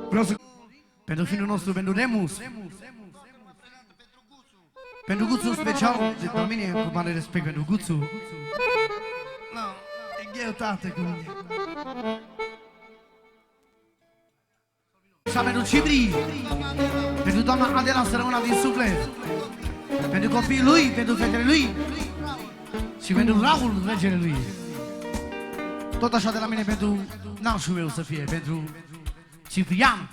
Vreau să... Pentru finul nostru, pentru Remus. Pentru Guțu special, de mine, cu mare respect pentru Guțu. No, e gheu, tată, cu mine. Și pentru Cibri, pentru doamna Adela să rămână din suflet, pentru copiii lui, pentru fetele lui și pentru Raul, regele lui. Tot așa de la mine pentru nașul meu să fie, pentru Ciprian.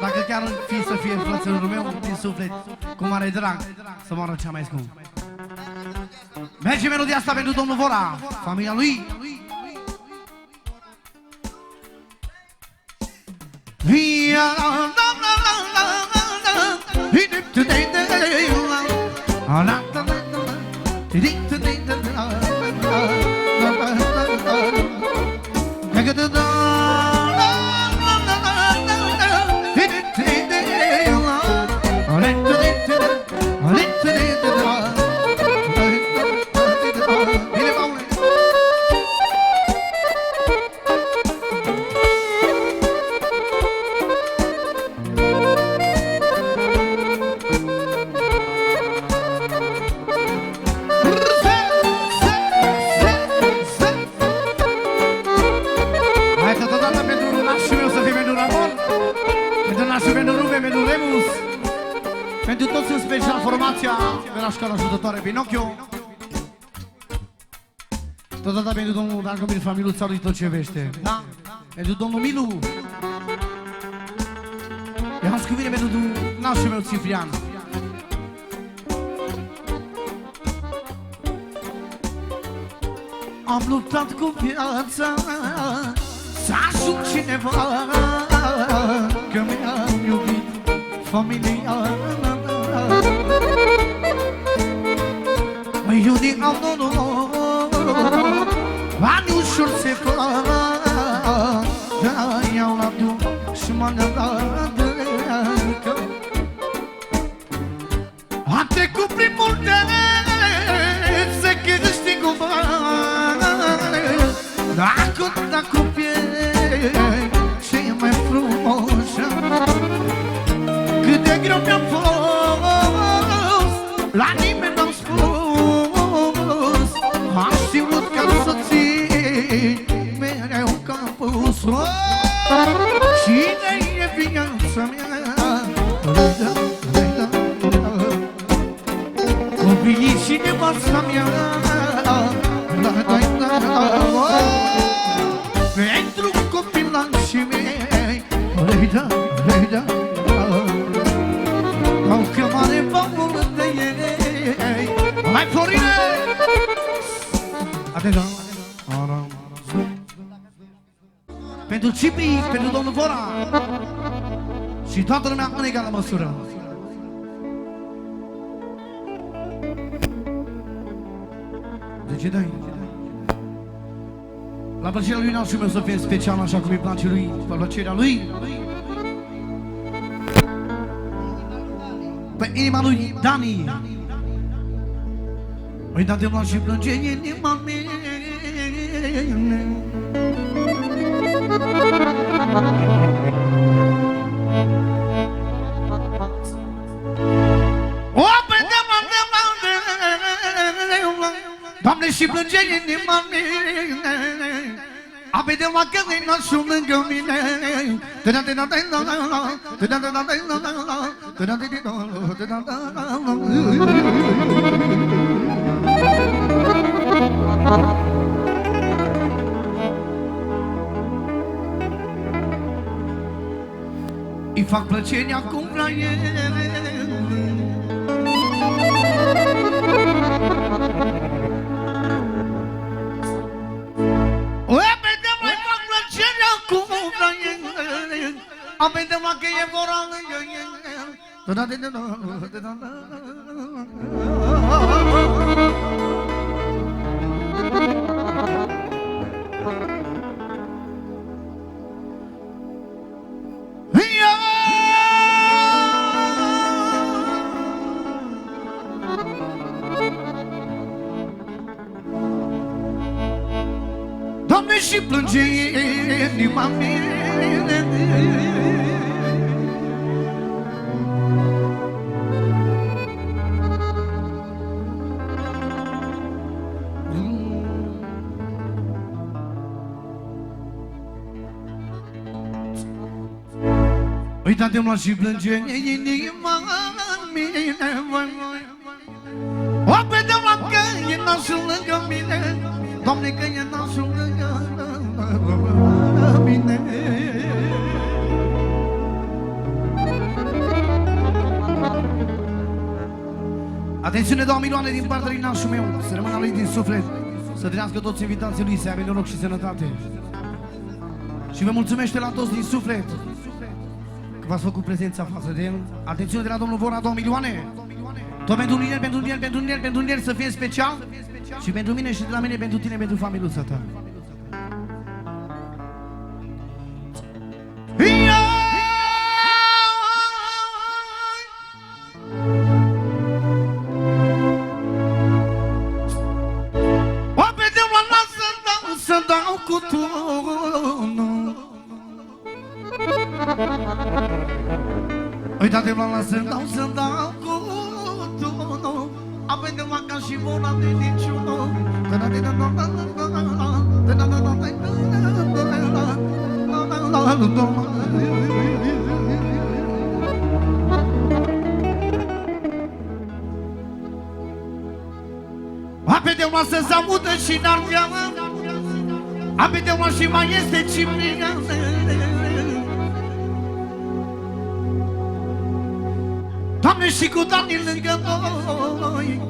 Dacă chiar fi să fie frățelul meu din suflet, cu mare drag, să moară cea mai scump. Merge melodia asta pentru domnul Vora, familia lui. Pentru toți în special formația de la școala ajutătoare Pinocchio. Totodată pentru domnul Dragomir, familiuța lui tot ce vește. Da? Pentru domnul Milu. I-am cu mine pentru nașul meu Ciprian. Am luptat cu viața să ajung cineva, că mi-am iubit familia. Măi, eu din am ani ușor se fac, dar iau la drum și mă nădăcă. A trecut prin multe să câștig o bani, dacă pierd ce mai frumos. Cât de greu mi-a fost, la nimeni n-am spus, am știut ca să țin mereu capul sus. Cine e viața mea? Copiii și nevasta mea, pentru copilașii mei, au că mare băul de ei. Hai, Florine! Atenția! Pentru Cipri, pentru domnul Vora și toată lumea în egală măsură. De ce dai? La plăcerea lui nașul meu să fie special, așa cum îi place lui, la plăcerea lui. Pe inima lui Dani. Îi da de și plânge inima mea. O, pe Doamne, și plânge inima mea. Ape de la că vei nașul lângă mine. Îi fac plăcere acum la el. Am venit la că e Vora lângă el. Doamne, și plânge inima mea. Uitați-mă și plânge inima mea. O vedeam că e nasul lângă mine, Doamne, că e nasul lângă mine. Atențiune, 2 milioane din partea lui nașul meu, să rămână lui din suflet, să trăiască toți invitații lui, să aibă noroc și sănătate. Și vă mulțumește la toți din suflet că v-ați făcut prezența față de el. Atențiune de la domnul Vora, 2 milioane. Tot pentru mine, pentru el, pentru el, pentru el, să fie special. Și pentru mine și de la mine, pentru tine, pentru familiuța ta. O vedem la nas să dau cu tunul. Uitați-mă la nas să dau cu tunul. Apoi de la ca și bona de niciunul. Apoi de la să se audă și n-ardeală. Apoi de la și mai este ciprinează. Doamne, și cu Daniel lângă noi,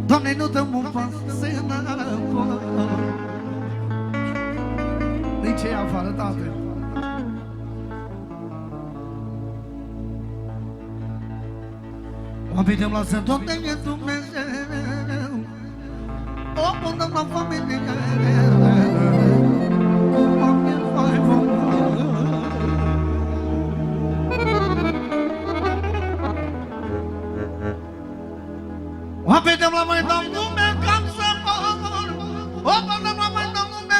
Doamne, nu dăm un pas înapoi. De ce afară, Tată? Oamenii te-am lăsat tot de Dumnezeu, o până la familie, cu oameni fai vom. Oamenii te-am la mai dăm lume, cam să mor, o până la mai dăm lume.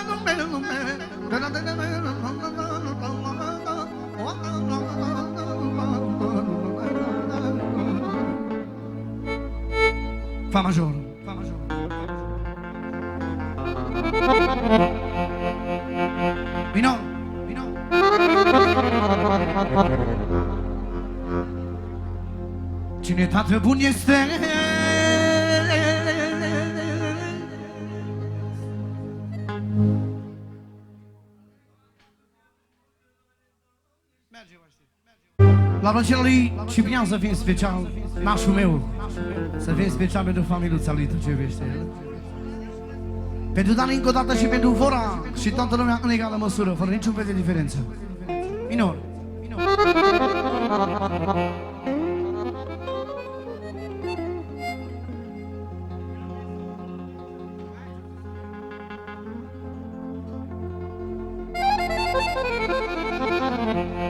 Fa major. Vino. Cine tată bun este? La plăcerea lui Ciprian să fim special, nașul meu, să fim special pentru familiuța lui, tu ce iubește el. Pentru Dani încă o dată și pentru Vora și toată lumea în egală măsură, fără niciun fel de diferență. Minor.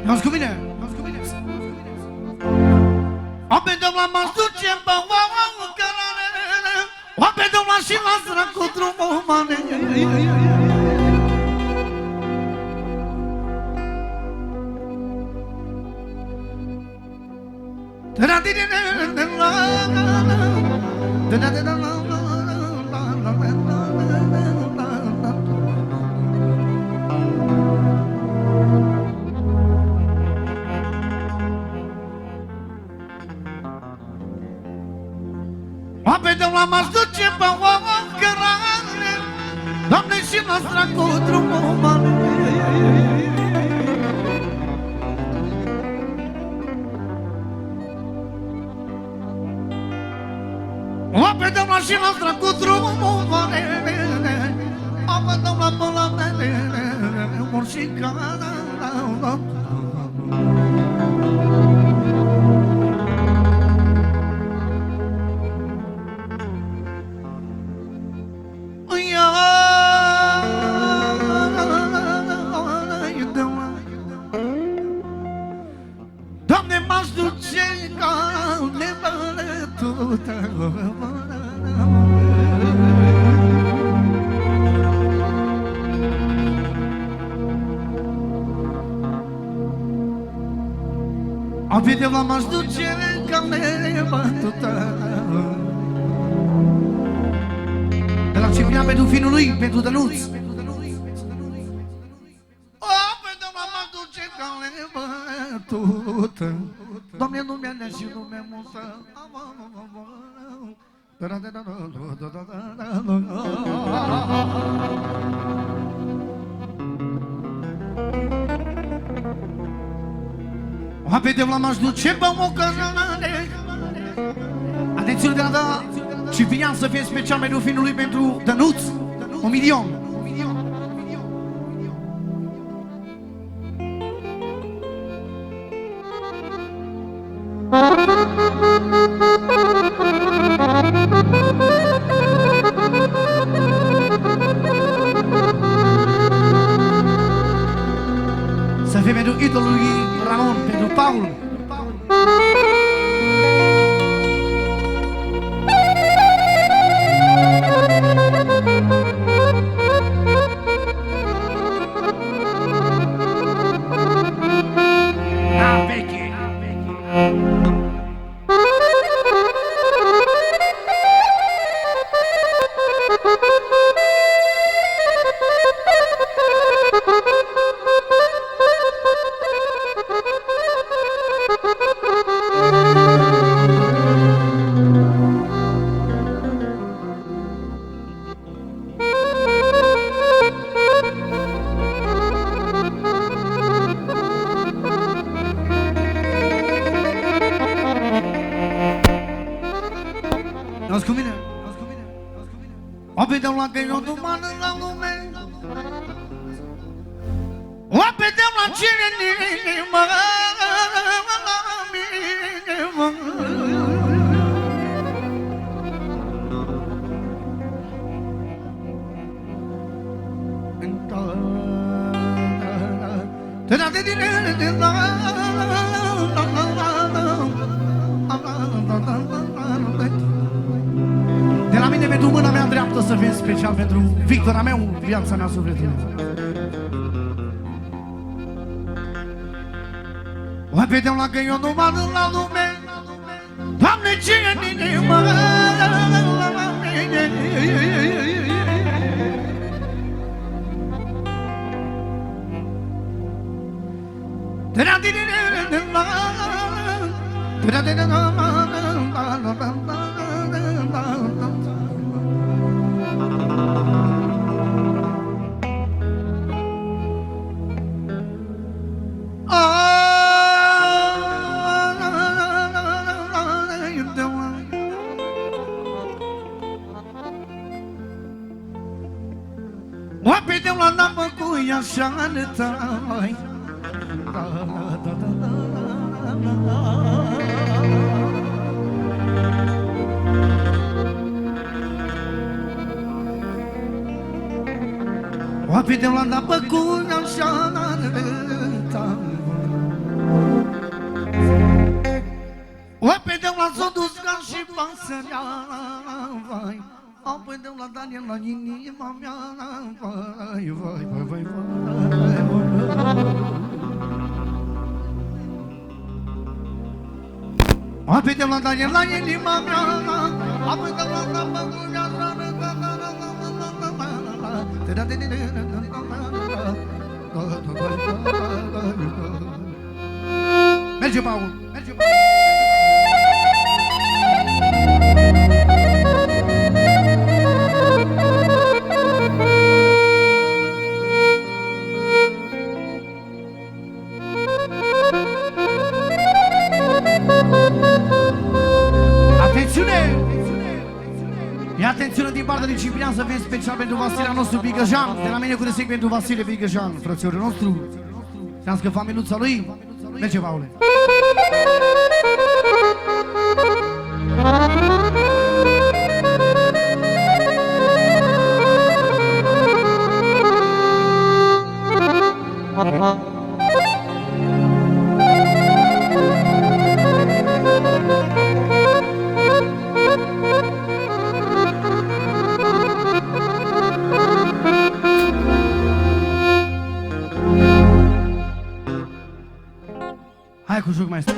Ia-ți cu mine! Oameni de la m-aș duce pe oameni cărare, oameni de la și la zără cu drumul mare. Oameni de la m-aș duce pe oameni cărare, Doamne, și la cu drumul mare. Oameni de la și la cu drumul mare, oameni de la până la mor și cara. Doamne, m-aș duce ca nebălătută. Apoi de la m-aș duce ca nebătută. De la Ciprian pentru finul lui, pentru Dănuț. Apoi de la m-aș duce ca nebătută. Doamne, numele și nume multă. Apoi de la m-aș duce pe o cărare. Atențiune de la da Ciprian să fie special pentru finul lui, pentru Dănuț. 1.000.000. Să fie pentru idolul lui Ramon, pentru Paul. N-ați cu mine? O vedem la că eu nu mănă la lume. O vedem la cine nimă. De la mine pentru mâna mea dreaptă să fie special pentru Victor, a meu, viața mea, sufletul meu. O vedem la că eu nu mă duc la lume. Doamne, ce în inimă. Oapidem la napă cu așa de tai. Oapidem la napă cu așa de tai. Oapidem la s-o dus ca și pasărea, vai. Apoi de la Daniel la inima mea, vai, vai, vai, vai, vai, vai. Apoi de la Daniel la inima mea, apoi de la Daniel merge, Paul, merge, Paul. E atențiune din partea lui Ciprian să fie special pentru Vasile nostru Bigăjan. De la mine cu respect pentru Vasile Bigăjan, frățiorul nostru. Știam că familiuța lui. Merge, Paule. Hai cu joc, maestru.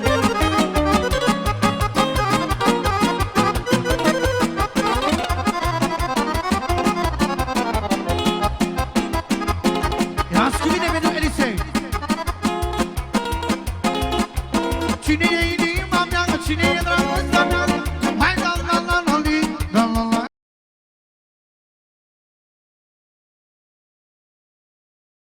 Erați cu mine pentru Elisei. Cine e inima mea, cine e dragostea mea?